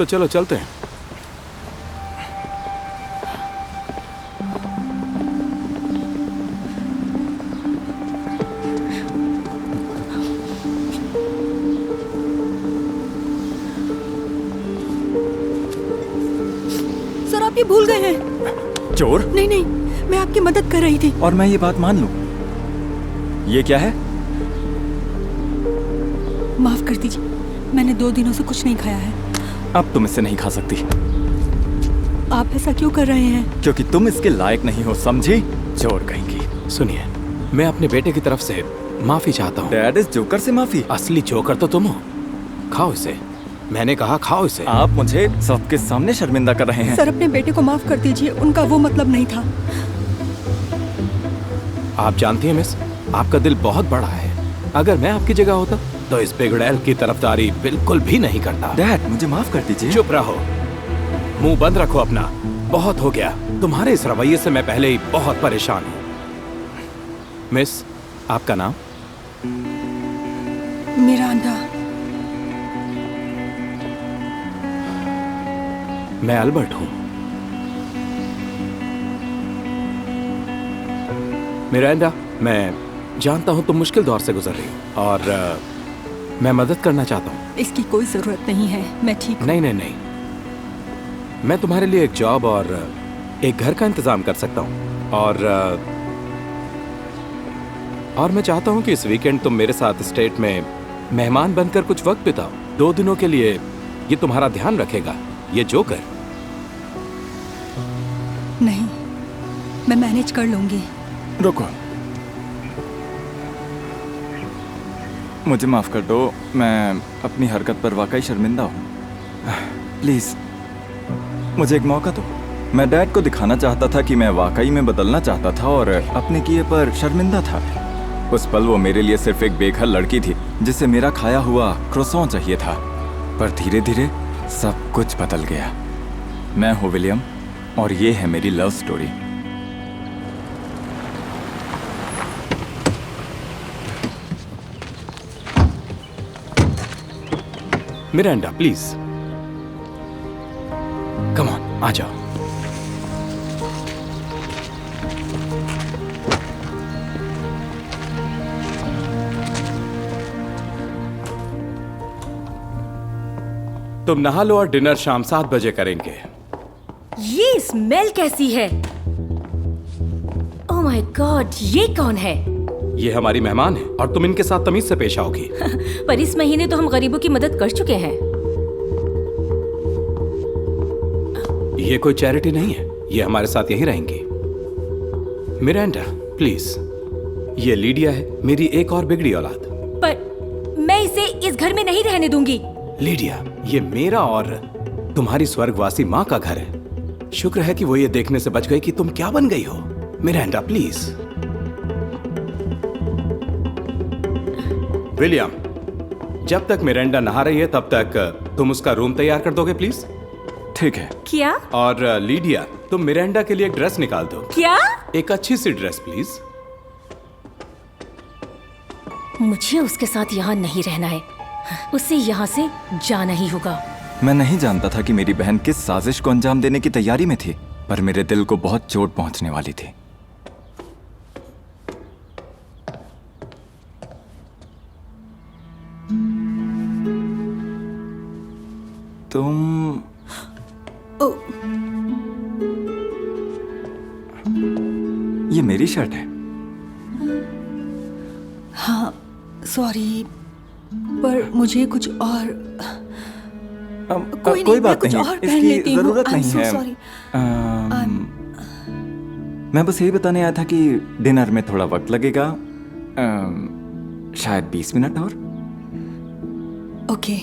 तो चलो चलते हैं। सर आप ये भूल गए हैं। चोर? नहीं नहीं, मैं आपकी मदद कर रही थी। और मैं ये बात मान लूं? ये क्या है? माफ कर दीजिए, मैंने 2 दिनों से कुछ नहीं खाया है। अब तुम इससे नहीं खा सकती। आप ऐसा क्यों कर रहे हैं? क्योंकि तुम इसके लायक नहीं हो, समझी? चोर कहेंगी। सुनिए, मैं अपने बेटे की तरफ से माफी चाहता हूँ। डैड, इस जोकर से माफी? असली जोकर तो तुम हो। खाओ इसे, मैंने कहा खाओ इसे। आप मुझे सबके सामने शर्मिंदा कर रहे हैं। सर अपने बेटे को माफ कर दीजिए, उनका वो मतलब नहीं था। आप जानती हैं मिस, आपका दिल बहुत बड़ा है। अगर मैं आपकी जगह होता तो इस बिगड़ैल की तरफदारी बिल्कुल भी नहीं करता। डैड, मुझे माफ कर दीजिए। चुप रहो, मुंह बंद रखो अपना। बहुत हो गया, तुम्हारे इस रवैये से मैं पहले ही बहुत परेशान हूँ। मिस, आपका नाम? मिरांडा। मैं अल्बर्ट हूँ। मिरांडा, मैं जानता हूँ तुम मुश्किल दौर से गुजर रही हो और मैं मदद करना चाहता हूँ। इसकी कोई जरूरत नहीं है, मैं ठीक हूँ। नहीं नहीं नहीं, मैं तुम्हारे लिए एक जॉब और एक घर का इंतजाम कर सकता हूँ और मैं चाहता हूँ कि इस वीकेंड तुम मेरे साथ स्टेट में मेहमान बनकर कुछ वक्त बिताओ। 2 दिनों के लिए ये तुम्हारा ध्यान रखेगा, ये जोकर। नहीं, मैं मैनेज कर लूंगी। रुको, मुझे माफ कर दो, मैं अपनी हरकत पर वाकई शर्मिंदा हूँ। प्लीज मुझे एक मौका दो। मैं डैड को दिखाना चाहता था कि मैं वाकई में बदलना चाहता था और अपने किए पर शर्मिंदा था। उस पल वो मेरे लिए सिर्फ एक बेघर लड़की थी जिसे मेरा खाया हुआ क्रोसॉन चाहिए था। पर धीरे धीरे सब कुछ बदल गया। मैं हूँ विलियम और ये है मेरी love story. Miranda please, come on, आ जाओ। तुम नहा लो और डिनर शाम 7 बजे करेंगे। ये स्मेल कैसी है? ओह माय गॉड, ये कौन है? ये हमारी मेहमान है और तुम इनके साथ तमीज से पेश आओगी। पर इस महीने तो हम गरीबों की मदद कर चुके हैं। ये कोई चैरिटी नहीं है, ये हमारे साथ यहीं रहेंगी। मिरांडा प्लीज, ये लीडिया है, मेरी एक और बिगड़ी औलाद। पर मैं इसे इस घर में नहीं रहने दूंगी। लीडिया, ये मेरा और तुम्हारी स्वर्गवासी माँ का घर है। शुक्र है कि वो ये देखने से बच गई कि तुम क्या बन गई हो। Miranda please. विलियम, जब तक मिरांडा नहा रही है तब तक तुम उसका रूम तैयार कर दोगे प्लीज? ठीक है। क्या? और लीडिया, तुम मिरांडा के लिए एक ड्रेस निकाल दो। क्या? एक अच्छी सी ड्रेस प्लीज। मुझे उसके साथ यहाँ नहीं रहना है, उसे यहाँ से जाना ही होगा। मैं नहीं जानता था कि मेरी बहन किस साजिश को अंजाम देने की तैयारी में थी, पर मेरे दिल को बहुत चोट पहुंचने वाली थी। तुम ये मेरी शर्ट है। हाँ सॉरी, पर मुझे कुछ और कोई बात कुछ नहीं, और पहन इसकी लेती हूँ। जरूरत I'm नहीं so है। sorry. मैं बस यही बताने आया था कि डिनर में थोड़ा वक्त लगेगा, शायद 20 मिनट और। ओके।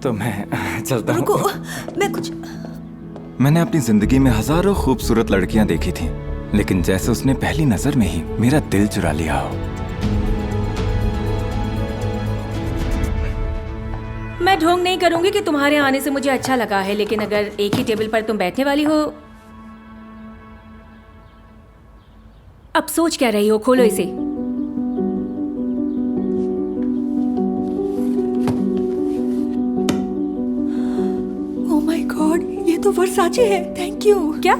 तो मैं चलता रुको, हूँ। मैं कुछ। मैंने अपनी जिंदगी में हजारों खूबसूरत लड़कियां देखी थी, लेकिन जैसे उसने पहली नजर में ही मेरा दिल चुरा लिया हो। मैं ढोंग नहीं करूंगी कि तुम्हारे आने से मुझे अच्छा लगा है, लेकिन अगर एक ही टेबल पर तुम बैठने वाली हो। अब सोच क्या रही हो? खोलो इसे। तो वर्साचे है। Thank you. क्या?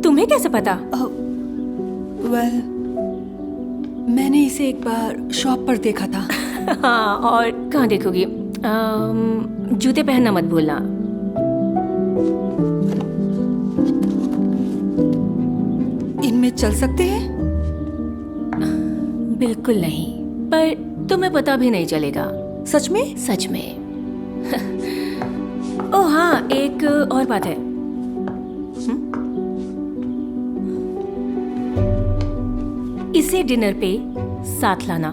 तुम्हें कैसे पता? वेल, मैंने इसे एक बार शॉप पर देखा था। हाँ, और कहाँ देखोगी? जूते पहनना मत भूलना। इनमें चल सकते हैं? बिल्कुल नहीं, पर तुम्हें पता भी नहीं चलेगा। सच में? सच में। ओह हाँ, एक और बात है। इसे डिनर पे साथ लाना,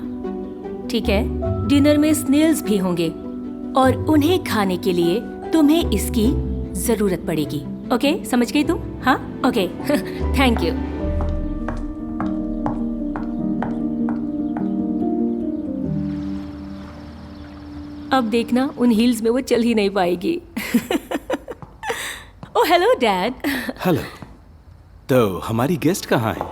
ठीक है? डिनर में स्नेल्स भी होंगे और उन्हें खाने के लिए तुम्हें इसकी जरूरत पड़ेगी। ओके, समझ गई तुम? हाँ, ओके। Thank you. अब देखना, उन हील्स में वो चल ही नहीं पाएगी। Oh hello dad. हेलो। तो हमारी गेस्ट कहाँ है?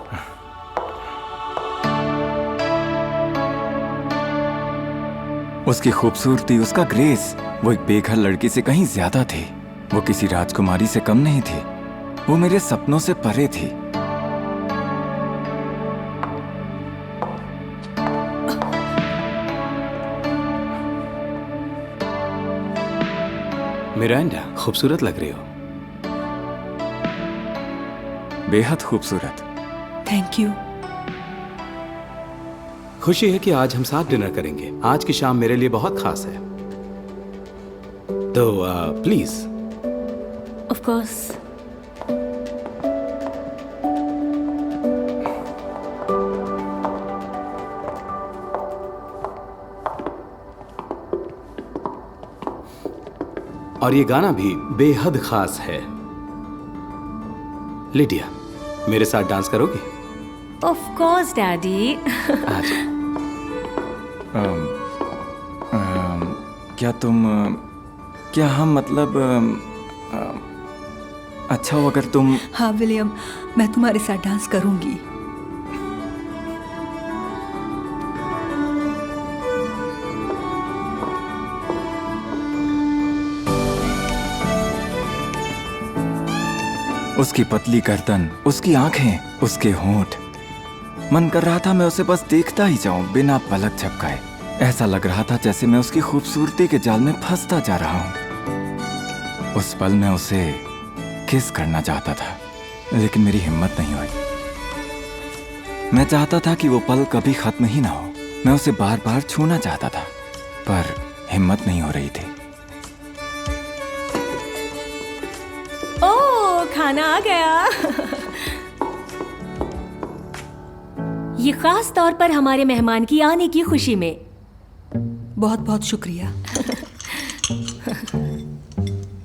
उसकी खूबसूरती, उसका ग्रेस, वो एक बेघर लड़की से कहीं ज्यादा थी। वो किसी राजकुमारी से कम नहीं थी। वो मेरे सपनों से परे थी। मिरांडा, खूबसूरत लग रही हो। बेहद खूबसूरत। Thank you. खुशी है कि आज हम साथ डिनर करेंगे। आज की शाम मेरे लिए बहुत खास है, तो प्लीज। Of course. और ये गाना भी बेहद खास है। लिडिया, मेरे साथ डांस करोगी? Of course daddy. आजा। क्या हम मतलब अच्छा हो अगर तुम। हाँ विलियम, मैं तुम्हारे साथ डांस करूंगी। उसकी पतली गर्दन, उसकी आंखें, उसके होंठ, मन कर रहा था मैं उसे बस देखता ही जाऊं बिना पलक झपकाए। ऐसा लग रहा था जैसे मैं उसकी खूबसूरती के जाल में फंसता जा रहा हूं। उस पल मैं उसे किस करना चाहता था, लेकिन मेरी हिम्मत नहीं हुई। मैं चाहता था कि वो पल कभी खत्म ही ना हो। मैं उसे बार बार छूना चाहता था, पर हिम्मत नहीं हो रही थी। ओह, खाना आ गया। ये खास तौर पर हमारे मेहमान की आने की खुशी में। बहुत बहुत शुक्रिया।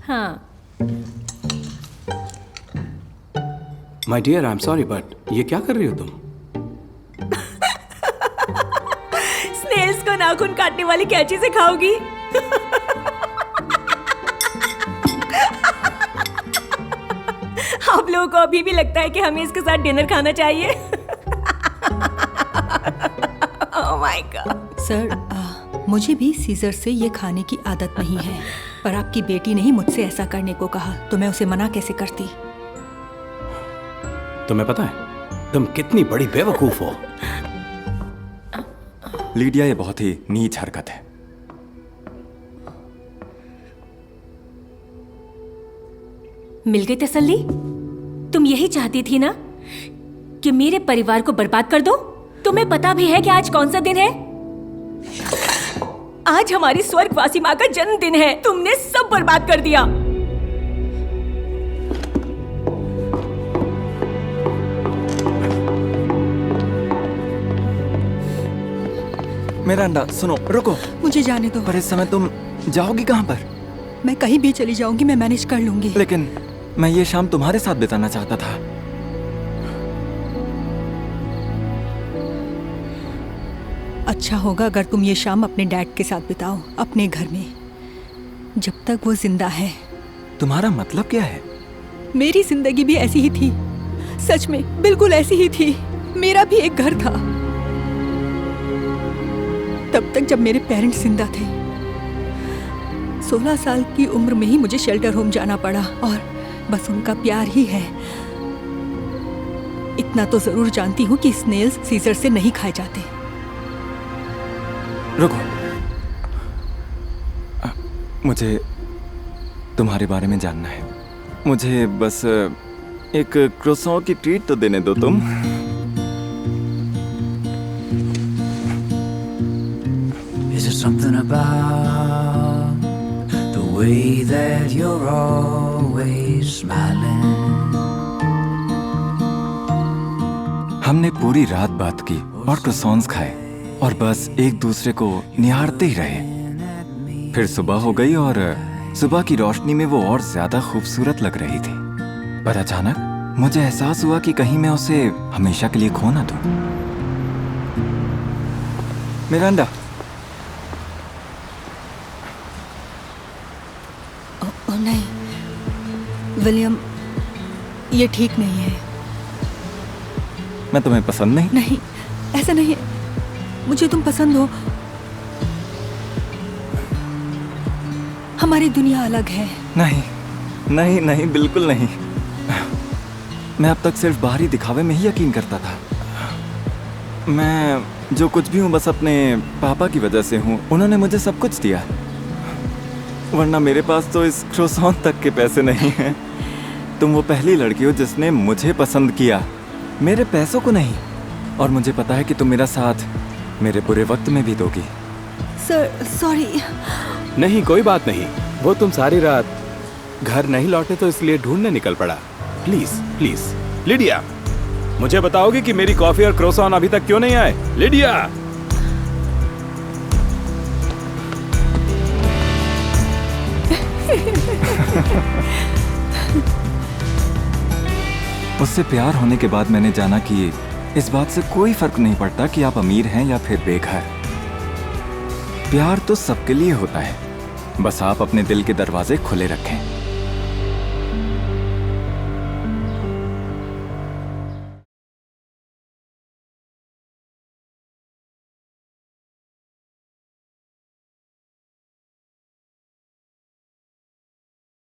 हाँ। My dear, I am sorry, but ये क्या कर रही हो तुम? स्नेल्स को नाखून काटने वाली कैंची से खाओगी? आप लोगों को अभी भी लगता है कि हमें इसके साथ डिनर खाना चाहिए? Oh my God. सर, मुझे भी सीजर से ये खाने की आदत नहीं है, पर आपकी बेटी ने ही मुझसे ऐसा करने को कहा, तो मैं उसे मना कैसे करती? तुम्हें पता है तुम कितनी बड़ी बेवकूफ हो। लीडिया, ये बहुत ही नीच हरकत है। मिल गई तसल्ली? तुम यही चाहती थी ना कि मेरे परिवार को बर्बाद कर दो? तुम्हें पता भी है कि आज कौन सा दिन है? आज हमारी स्वर्गवासी माँ का जन्मदिन है। तुमने सब बर्बाद कर दिया। मिरांडा, सुनो, रुको। मुझे जाने दो। पर इस समय तुम जाओगी कहाँ पर? मैं कहीं भी चली जाऊंगी, मैं मैनेज कर लूंगी। लेकिन मैं ये शाम तुम्हारे साथ बिताना चाहता था। अच्छा होगा अगर तुम ये शाम अपने डैड के साथ बिताओ, अपने घर में, जब तक वो जिंदा है। तुम्हारा मतलब क्या है? मेरी जिंदगी भी ऐसी ही थी, सच में बिल्कुल ऐसी ही थी। मेरा भी एक घर था, तब तक जब मेरे पेरेंट्स जिंदा थे। 16 साल की उम्र में ही मुझे शेल्टर होम जाना पड़ा और बस उनका प्यार ही है। इतना तो जरूर जानती हूँ कि स्नेल्स सीजर से नहीं खाए जाते। रुको, मुझे तुम्हारे बारे में जानना है। मुझे बस एक क्रोसॉ की ट्रीट तो देने दो तुम। Is it something about the way that you're always smiling? हमने पूरी रात बात की और क्रोसॉन्स खाए और बस एक दूसरे को निहारते ही रहे। फिर सुबह हो गई और सुबह की रोशनी में वो और ज्यादा खूबसूरत लग रही थी। पर अचानक मुझे एहसास हुआ कि कहीं मैं उसे हमेशा के लिए खो ना दूं। मिरांडा, ओ नहीं विलियम, ये ठीक नहीं है। मैं तुम्हें पसंद नहीं? नहीं, ऐसा नहीं है। मुझे तुम पसंद हो। हमारी दुनिया अलग है। नहीं नहीं नहीं, बिल्कुल नहीं। मैं अब तक सिर्फ बाहरी दिखावे में ही यकीन करता था। मैं जो कुछ भी हूँ बस अपने पापा की वजह से हूँ। उन्होंने मुझे सब कुछ दिया, वरना मेरे पास तो इस क्रोसॉन तक के पैसे नहीं हैं। तुम वो पहली लड़की हो जिसने मुझे पसंद किया, मेरे पैसों को नहीं। और मुझे पता है कि तुम मेरा साथ मेरे बुरे वक्त में भी दोगी। Sir sorry. नहीं, कोई बात नहीं। वो तुम सारी रात घर नहीं लौटे तो इसलिए ढूंढने निकल पड़ा। प्लीज प्लीज लिडिया, मुझे बताओगे कि मेरी कॉफी और क्रोसॉन अभी तक क्यों नहीं आए? लिडिया! उससे प्यार होने के बाद मैंने जाना कि इस बात से कोई फर्क नहीं पड़ता कि आप अमीर हैं या फिर बेघर। प्यार तो सबके लिए होता है, बस आप अपने दिल के दरवाजे खुले रखें।